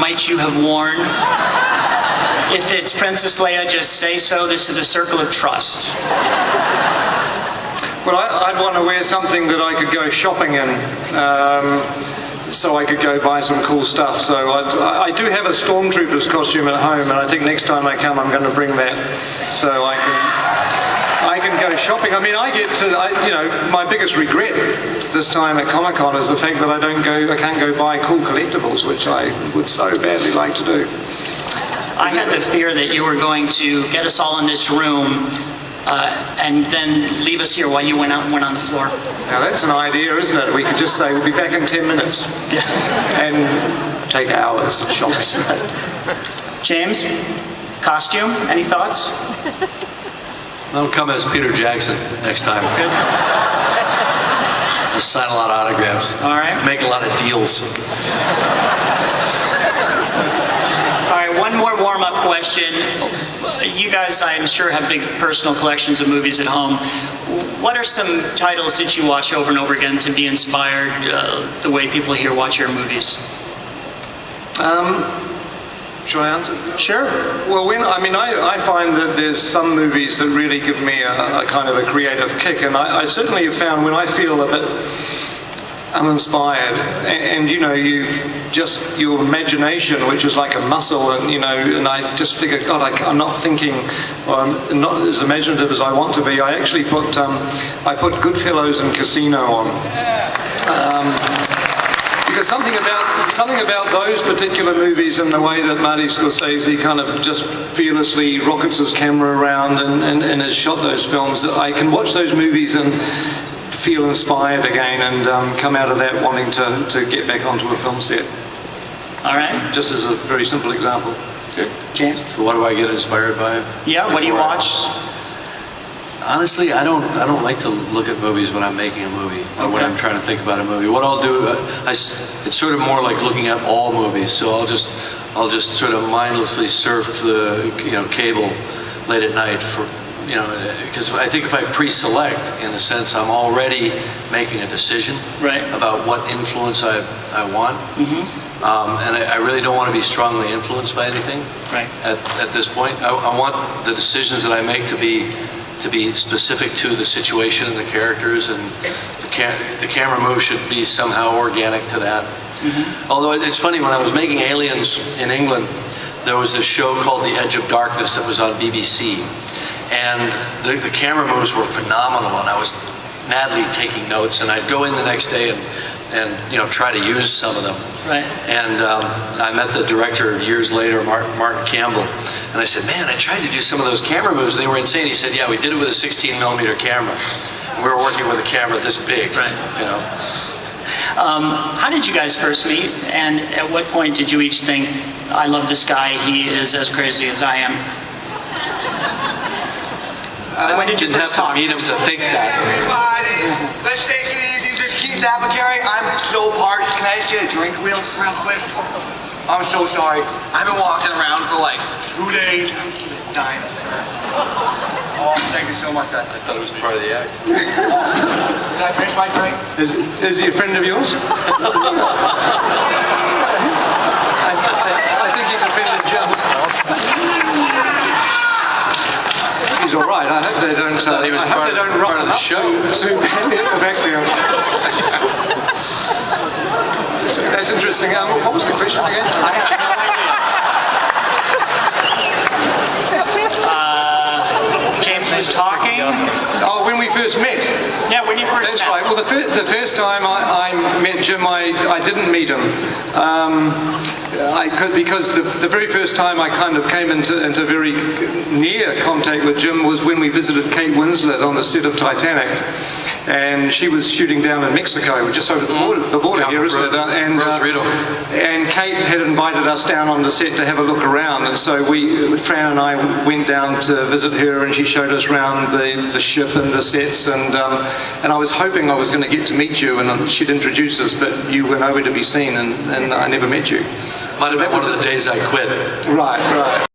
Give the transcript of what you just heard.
might you have worn? If it's Princess Leia, just say so. This is a circle of trust. Well, I'd want to wear something that I could go shopping in, so I could go buy some cool stuff. So I do have a Stormtrooper's costume at home, and I think next time I come I'm going to bring that, so I can go shopping. I mean, my biggest regret this time at Comic-Con is the fact that I can't go buy cool collectibles, which I would so badly like to do. I had the fear that you were going to get us all in this room and then leave us here while you went out and went on the floor. Now that's an idea, isn't it? We could just say we'll be back in 10 minutes and take hours of shopping. James, costume, any thoughts? I'll come as Peter Jackson next time. Good. Just sign a lot of autographs. All right. Make a lot of deals. All right, one more warm-up question. You guys, I'm sure, have big personal collections of movies at home. What are some titles that you watch over and over again to be inspired the way people here watch your movies? Should I answer? Sure. Well, I find that there's some movies that really give me a kind of a creative kick, and I certainly have found when I feel a bit uninspired, and your imagination, which is like a muscle, and I just figure, God, I'm not thinking, or I'm not as imaginative as I want to be. I actually put Goodfellas and Casino on. Because something about those particular movies and the way that Marty Scorsese kind of just fearlessly rockets his camera around and has shot those films, I can watch those movies and feel inspired again and come out of that wanting to get back onto a film set. All right. Just as a very simple example. Good. James? So what do I get inspired by? Yeah, what do you watch? Honestly, I don't like to look at movies when I'm making a movie or when I'm trying to think about a movie. What I'll do, it's sort of more like looking at all movies. So I'll just sort of mindlessly surf the cable late at night because I think if I pre-select, in a sense, I'm already making a decision about what influence I want. Mm-hmm. And I really don't want to be strongly influenced by anything at this point. I want the decisions that I make to be specific to the situation and the characters, and the camera move should be somehow organic to that. Mm-hmm. Although it's funny, when I was making Aliens in England, there was this show called The Edge of Darkness that was on BBC, and the camera moves were phenomenal, and I was madly taking notes, and I'd go in the next day and try to use some of them. Right. And I met the director years later, Martin Campbell, and I said, "Man, I tried to do some of those camera moves. They were insane." He said, "Yeah, we did it with a 16mm camera. And we were working with a camera this big." Right. How did you guys first meet? And at what point did you each think, "I love this guy. He is as crazy as I am"? When did you first talk? Meet him to think that. Everybody, let's take it easy. This is Keith Apicary. I'm so parched. Can I get a drink real quick? I'm so sorry. I've been walking around for like 2 days. I'm just dying. Oh, thank you so much. I thought it was part of the act. Can I finish my drink? Is he a friend of yours? I think he's offended Jim. He's all right. I hope they don't. He was part of the show. Too badly at the back there. That's interesting. What was the question again? I have no idea. James was talking. Oh, when we first met. Yeah, when you first met. That's right. Well, the first time I met Jim, I didn't meet him. Because the very first time I kind of came into very near contact with Jim was when we visited Kate Winslet on the set of Titanic, and she was shooting down in Mexico, just over the border here, isn't it? And Kate had invited us down on the set to have a look around, and so Fran and I went down to visit her, and she showed us around the ship and the sets, and I was hoping I was going to get to meet you, and she'd introduce us, but you were nowhere to be seen, and I never met you. Might have been one of the days I quit. Right.